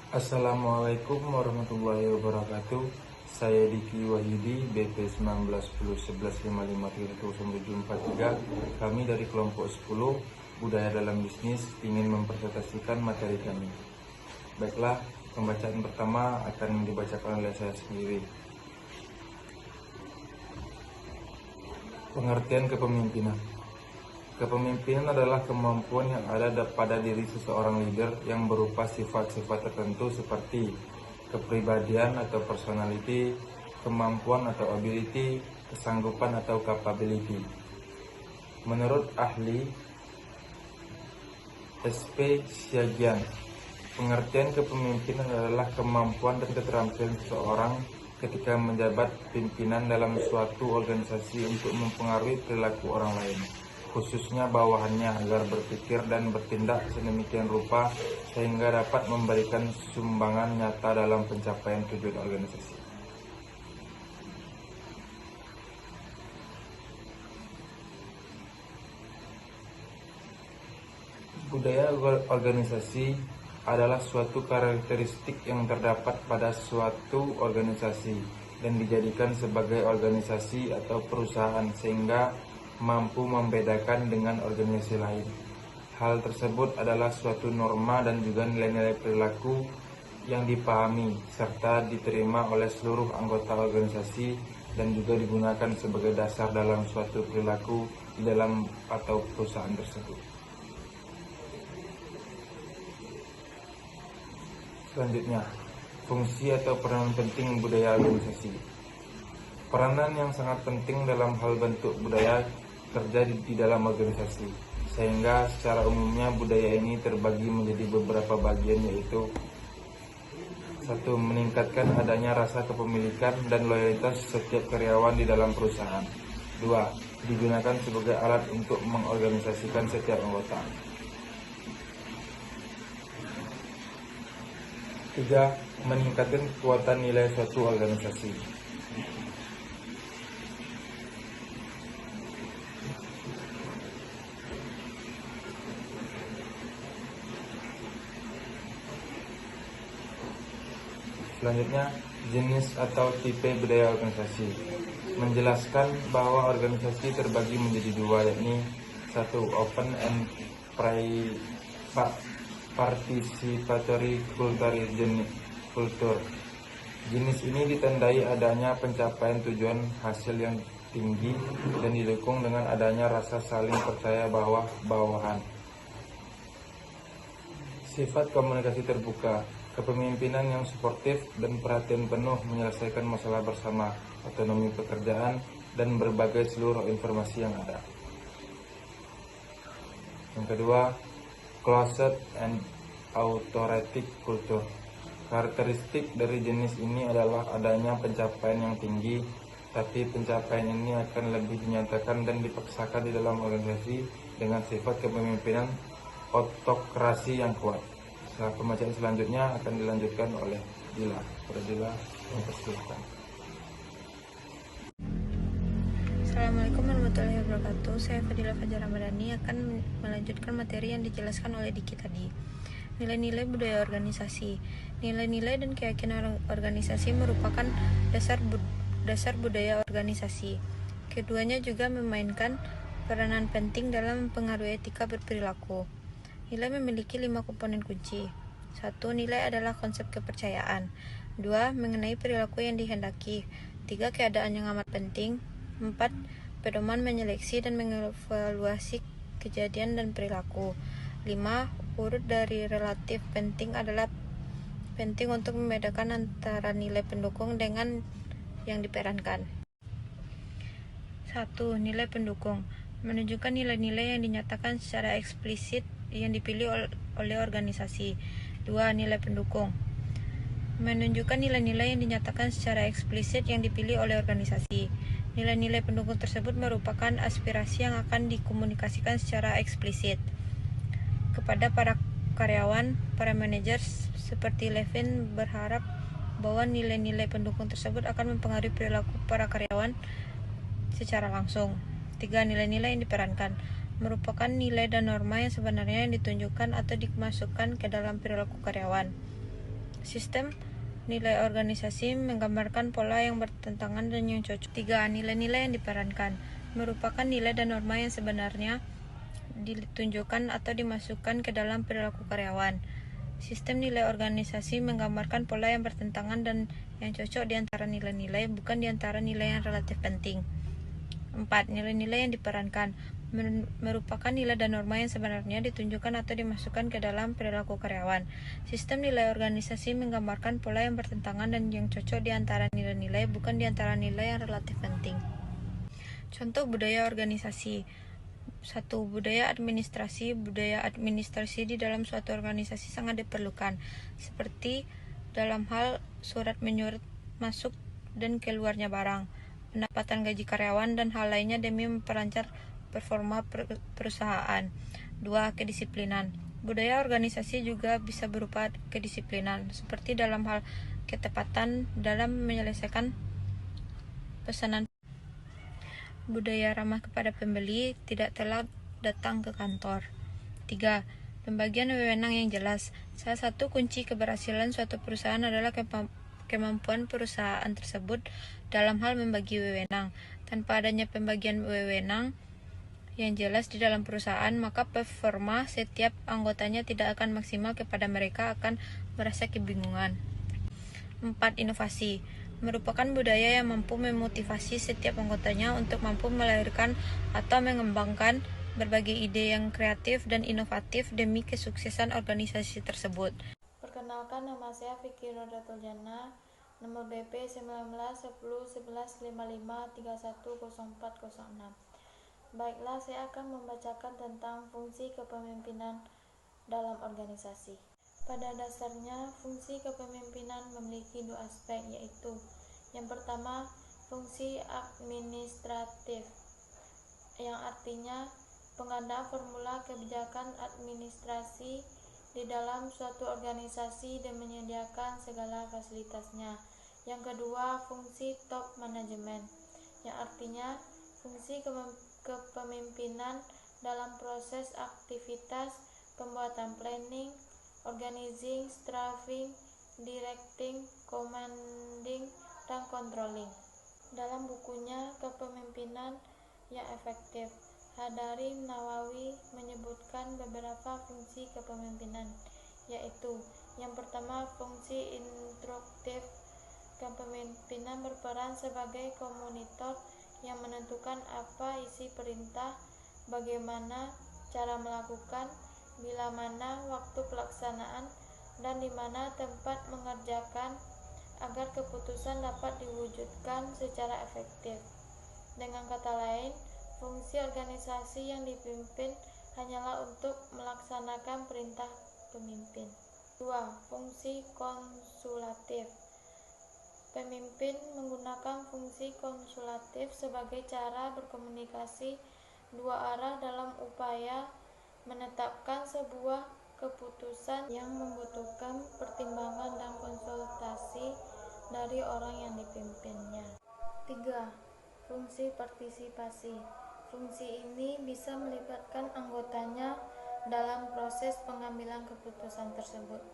Assalamualaikum warahmatullahi wabarakatuh. Saya Diki Wahyudi, BP 191011553073. Kami dari kelompok 10 Budaya dalam Bisnis ingin mempresentasikan materi kami. Baiklah, pembacaan pertama akan dibacakan oleh saya sendiri. Pengertian kepemimpinan. Kepemimpinan adalah kemampuan yang ada pada diri seseorang leader yang berupa sifat-sifat tertentu seperti kepribadian atau personality, kemampuan atau ability, kesanggupan atau capability. Menurut ahli SP Siagian, pengertian kepemimpinan adalah kemampuan dan keterampilan seseorang ketika menjabat pimpinan dalam suatu organisasi untuk mempengaruhi perilaku orang lain, khususnya bawahannya, agar berpikir dan bertindak sedemikian rupa sehingga dapat memberikan sumbangan nyata dalam pencapaian tujuan organisasi. Budaya organisasi adalah suatu karakteristik yang terdapat pada suatu organisasi dan dijadikan sebagai organisasi atau perusahaan sehingga mampu membedakan dengan organisasi lain. Hal tersebut adalah suatu norma dan juga nilai-nilai perilaku yang dipahami serta diterima oleh seluruh anggota organisasi dan juga digunakan sebagai dasar dalam suatu perilaku di dalam atau perusahaan tersebut. Selanjutnya, fungsi atau peranan penting budaya organisasi. Peranan yang sangat penting dalam hal bentuk budaya terjadi di dalam organisasi, sehingga secara umumnya budaya ini terbagi menjadi beberapa bagian, yaitu 1. Meningkatkan adanya rasa kepemilikan dan loyalitas setiap karyawan di dalam perusahaan. 2. Digunakan sebagai alat untuk mengorganisasikan setiap anggota. 3. Meningkatkan kekuatan nilai suatu organisasi. Selanjutnya, jenis atau tipe budaya organisasi. Menjelaskan bahwa organisasi terbagi menjadi dua, yakni 1. Open and participatory culture. Jenis ini ditandai adanya pencapaian tujuan hasil yang tinggi dan didukung dengan adanya rasa saling percaya bawahan. Sifat komunikasi terbuka, kepemimpinan yang suportif dan perhatian penuh menyelesaikan masalah bersama, otonomi pekerjaan, dan berbagai seluruh informasi yang ada. Yang kedua, closed and authoritative culture. Karakteristik dari jenis ini adalah adanya pencapaian yang tinggi, tapi pencapaian ini akan lebih dinyatakan dan dipaksakan di dalam organisasi dengan sifat kepemimpinan autokrasi yang kuat. Setelah pembacaan selanjutnya akan dilanjutkan oleh Dila. Dila, silakan. Assalamualaikum warahmatullahi wabarakatuh. Saya Fadila Fajar Ramadhani akan melanjutkan materi yang dijelaskan oleh Diki tadi. Nilai-nilai budaya organisasi. Nilai-nilai dan keyakinan organisasi merupakan dasar budaya organisasi. Keduanya juga memainkan peranan penting dalam mempengaruhi etika berperilaku. Nilai memiliki 5 komponen kunci. 1. Nilai adalah konsep kepercayaan. 2. Mengenai perilaku yang dihendaki. 3. Keadaan yang amat penting. 4. Pedoman menyeleksi dan mengevaluasi kejadian dan perilaku. 5. Urut dari relatif penting adalah penting untuk membedakan antara nilai pendukung dengan yang diperankan. 1. Nilai pendukung menunjukkan nilai-nilai yang dinyatakan secara eksplisit yang dipilih oleh organisasi. 2. Nilai pendukung menunjukkan nilai-nilai yang dinyatakan secara eksplisit yang dipilih oleh organisasi. Nilai-nilai pendukung tersebut merupakan aspirasi yang akan dikomunikasikan secara eksplisit kepada para karyawan. Para manajer seperti Levin berharap bahwa nilai-nilai pendukung tersebut akan mempengaruhi perilaku para karyawan secara langsung. 3. Nilai-nilai yang diperankan merupakan nilai dan norma yang sebenarnya yang ditunjukkan atau dimasukkan ke dalam perilaku karyawan. Sistem nilai organisasi menggambarkan pola yang bertentangan dan yang cocok. 3. Nilai-nilai yang diperankan merupakan nilai dan norma yang sebenarnya ditunjukkan atau dimasukkan ke dalam perilaku karyawan. Sistem nilai organisasi menggambarkan pola yang bertentangan dan yang cocok di antara nilai-nilai, bukan di antara nilai yang relatif penting. 4. Nilai-nilai yang diperankan merupakan nilai dan norma yang sebenarnya ditunjukkan atau dimasukkan ke dalam perilaku karyawan. Sistem nilai organisasi menggambarkan pola yang bertentangan dan yang cocok di antara nilai-nilai, bukan di antara nilai yang relatif penting. Contoh budaya organisasi. 1. Budaya administrasi. Budaya administrasi di dalam suatu organisasi sangat diperlukan, seperti dalam hal surat menyurat masuk dan keluarnya barang, pendapatan gaji karyawan, dan hal lainnya demi memperlancar performa perusahaan. 2. Kedisiplinan. Budaya organisasi juga bisa berupa kedisiplinan, seperti dalam hal ketepatan dalam menyelesaikan pesanan. Budaya ramah kepada pembeli, tidak telat datang ke kantor. 3. Pembagian wewenang yang jelas. Salah satu kunci keberhasilan suatu perusahaan adalah kemampuan perusahaan tersebut dalam hal membagi wewenang. Tanpa adanya pembagian wewenang yang jelas di dalam perusahaan, maka performa setiap anggotanya tidak akan maksimal, kepada mereka akan merasa kebingungan. 4. Inovasi merupakan budaya yang mampu memotivasi setiap anggotanya untuk mampu melahirkan atau mengembangkan berbagai ide yang kreatif dan inovatif demi kesuksesan organisasi tersebut. Perkenalkan, nama saya Fikri Rodatul Jannah, nomor BP 19101155310406. Baiklah, saya akan membacakan tentang fungsi kepemimpinan dalam organisasi. Pada dasarnya, fungsi kepemimpinan memiliki dua aspek, yaitu yang pertama, fungsi administratif, yang artinya pengadaan formula kebijakan administrasi di dalam suatu organisasi dan menyediakan segala fasilitasnya. Yang kedua, fungsi top management, yang artinya fungsi kepemimpinan dalam proses aktivitas pembuatan planning, organizing, staffing, directing, commanding, dan controlling. Dalam bukunya Kepemimpinan yang Efektif, Hadari Nawawi menyebutkan beberapa fungsi kepemimpinan, yaitu yang pertama, fungsi instruktif. Kepemimpinan berperan sebagai komunitor yang menentukan apa isi perintah, bagaimana cara melakukan, bila mana waktu pelaksanaan, dan di mana tempat mengerjakan, agar keputusan dapat diwujudkan secara efektif. Dengan kata lain, fungsi organisasi yang dipimpin hanyalah untuk melaksanakan perintah pemimpin. 2. Fungsi konsulatif. Pemimpin menggunakan fungsi konsulatif sebagai cara berkomunikasi dua arah dalam upaya menetapkan sebuah keputusan yang membutuhkan pertimbangan dan konsultasi dari orang yang dipimpinnya. 3. Fungsi partisipasi. Fungsi ini bisa melibatkan anggotanya dalam proses pengambilan keputusan tersebut.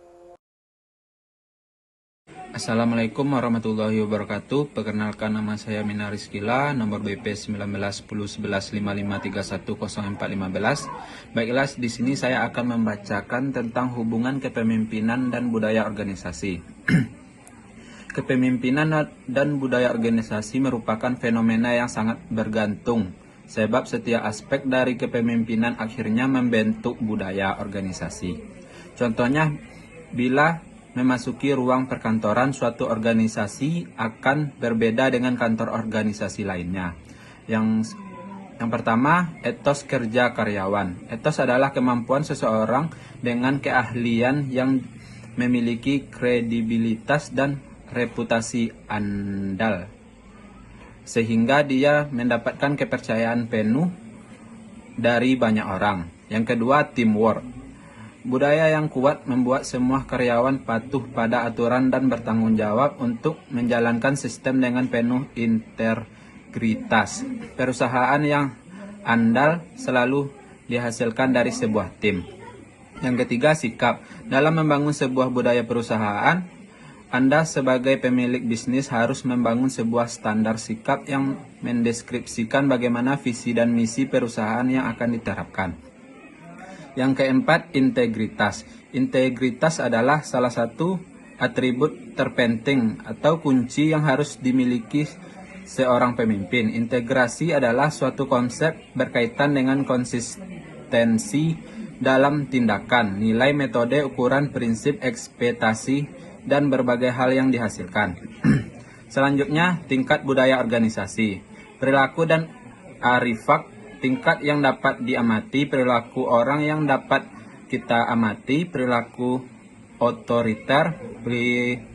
Assalamualaikum warahmatullahi wabarakatuh. Perkenalkan, nama saya Mina Rizkila, nomor BP 19101155310415. Baiklah, di sini saya akan membacakan tentang hubungan kepemimpinan dan budaya organisasi. Kepemimpinan dan budaya organisasi merupakan fenomena yang sangat bergantung, sebab setiap aspek dari kepemimpinan akhirnya membentuk budaya organisasi. Contohnya, bila memasuki ruang perkantoran, suatu organisasi akan berbeda dengan kantor organisasi lainnya. Yang pertama, etos kerja karyawan. Etos adalah kemampuan seseorang dengan keahlian yang memiliki kredibilitas dan reputasi andal, sehingga dia mendapatkan kepercayaan penuh dari banyak orang. Yang kedua, teamwork. Budaya yang kuat membuat semua karyawan patuh pada aturan dan bertanggung jawab untuk menjalankan sistem dengan penuh integritas. Perusahaan yang andal selalu dihasilkan dari sebuah tim. Yang ketiga, sikap. Dalam membangun sebuah budaya perusahaan, Anda sebagai pemilik bisnis harus membangun sebuah standar sikap yang mendeskripsikan bagaimana visi dan misi perusahaan yang akan diterapkan. Yang keempat, integritas. Integritas adalah salah satu atribut terpenting atau kunci yang harus dimiliki seorang pemimpin. Integrasi adalah suatu konsep berkaitan dengan konsistensi dalam tindakan, nilai, metode, ukuran, prinsip, ekspektasi, dan berbagai hal yang dihasilkan. Selanjutnya, tingkat budaya organisasi. Perilaku dan arifak, tingkat yang dapat diamati, perilaku orang yang dapat kita amati, perilaku otoriter,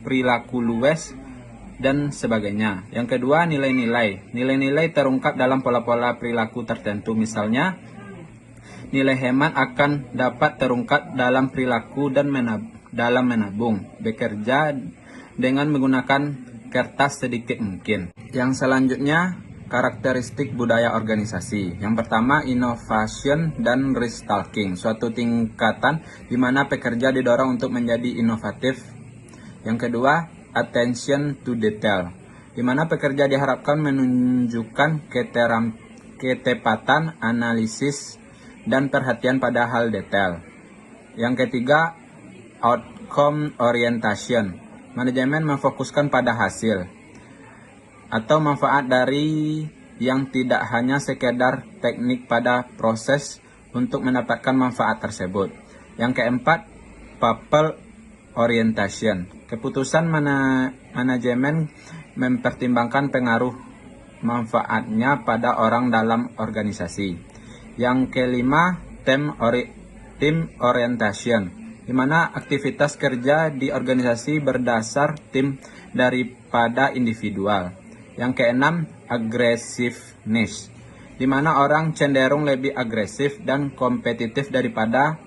perilaku luwes, dan sebagainya. Yang kedua, nilai-nilai. Nilai-nilai terungkap dalam pola-pola perilaku tertentu. Misalnya, nilai hemat akan dapat terungkap dalam perilaku dan dalam menabung, bekerja dengan menggunakan kertas sedikit mungkin. Yang selanjutnya, karakteristik budaya organisasi. Yang pertama, innovation dan risk-taking, suatu tingkatan di mana pekerja didorong untuk menjadi inovatif. Yang kedua, attention to detail, di mana pekerja diharapkan menunjukkan ketepatan, analisis, dan perhatian pada hal detail. Yang ketiga, outcome orientation, manajemen memfokuskan pada hasil atau manfaat dari yang tidak hanya sekedar teknik pada proses untuk mendapatkan manfaat tersebut. Yang keempat, people orientation, keputusan manajemen mempertimbangkan pengaruh manfaatnya pada orang dalam organisasi. Yang kelima, team orientation, di mana aktivitas kerja di organisasi berdasar tim daripada individual. Yang keenam, aggressiveness, di mana orang cenderung lebih agresif dan kompetitif daripada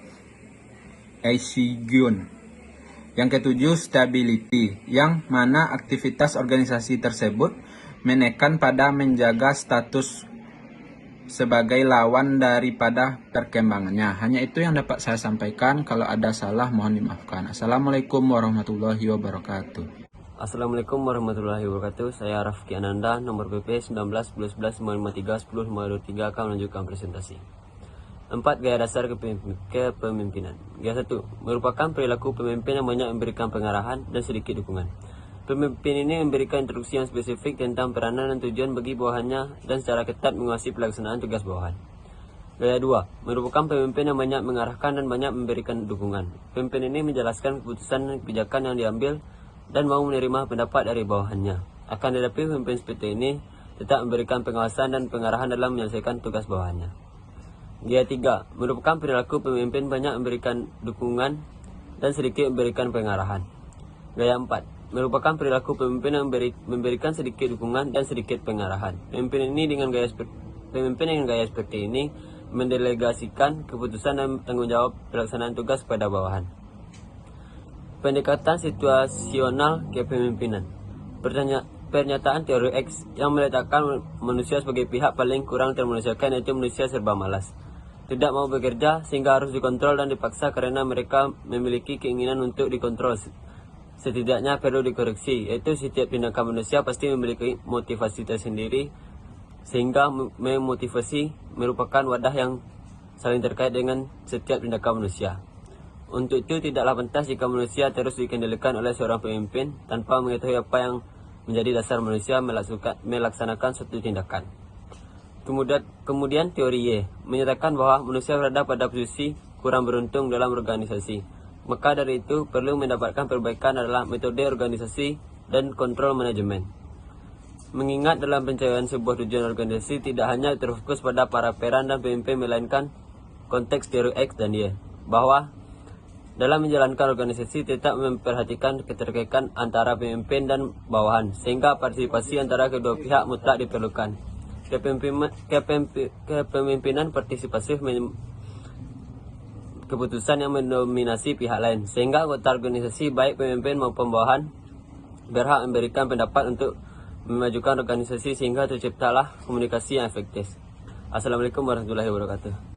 easygoing. Yang ketujuh, stability, yang mana aktivitas organisasi tersebut menekan pada menjaga status sebagai lawan daripada perkembangannya. Hanya itu yang dapat saya sampaikan. Kalau ada salah mohon dimaafkan. Assalamualaikum warahmatullahi wabarakatuh. Assalamualaikum warahmatullahi wabarakatuh. Saya Rafki Ananda, nomor PP 191195310523 akan melanjutkan presentasi. 4. Gaya dasar kepemimpinan. Gaya 1. Merupakan perilaku pemimpin yang banyak memberikan pengarahan dan sedikit dukungan. Pemimpin ini memberikan instruksi yang spesifik tentang peranan dan tujuan bagi bawahannya dan secara ketat menguasai pelaksanaan tugas bawahan. Gaya 2. Merupakan pemimpin yang banyak mengarahkan dan banyak memberikan dukungan. Pemimpin ini menjelaskan keputusan dan kebijakan yang diambil dan mau menerima pendapat dari bawahannya. Akan tetapi pemimpin seperti ini tetap memberikan pengawasan dan pengarahan dalam menyelesaikan tugas bawahannya. Gaya 3. Merupakan perilaku pemimpin banyak memberikan dukungan dan sedikit memberikan pengarahan. Gaya 4. Merupakan perilaku pemimpin yang memberikan sedikit dukungan dan sedikit pengarahan. Pemimpin dengan gaya seperti ini mendelegasikan keputusan dan tanggung jawab pelaksanaan tugas pada bawahan. Pendekatan situasional kepemimpinan. Pernyataan teori X yang meletakkan manusia sebagai pihak paling kurang termanusiakan, yaitu manusia serba malas, tidak mau bekerja sehingga harus dikontrol dan dipaksa karena mereka memiliki keinginan untuk dikontrol. Setidaknya perlu dikoreksi, yaitu setiap tindakan manusia pasti memiliki motivasi tersendiri, sehingga memotivasi merupakan wadah yang saling terkait dengan setiap tindakan manusia. Untuk itu tidaklah pantas jika manusia terus dikendalikan oleh seorang pemimpin tanpa mengetahui apa yang menjadi dasar manusia melaksanakan suatu tindakan. Kemudian teori Y menyatakan bahwa manusia berada pada posisi kurang beruntung dalam organisasi. Maka dari itu perlu mendapatkan perbaikan adalah metode organisasi dan kontrol manajemen. Mengingat dalam pencapaian sebuah tujuan organisasi tidak hanya terfokus pada para peran dan pemimpin, melainkan konteks teori X dan Y, bahwa dalam menjalankan organisasi tetap memperhatikan keterkaitan antara pemimpin dan bawahan, sehingga partisipasi antara kedua pihak mutlak diperlukan. Kepemimpinan partisipasif keputusan yang mendominasi pihak lain, sehingga anggota organisasi baik pemimpin maupun bawahan berhak memberikan pendapat untuk memajukan organisasi sehingga terciptalah komunikasi yang efektif. Assalamualaikum warahmatullahi wabarakatuh.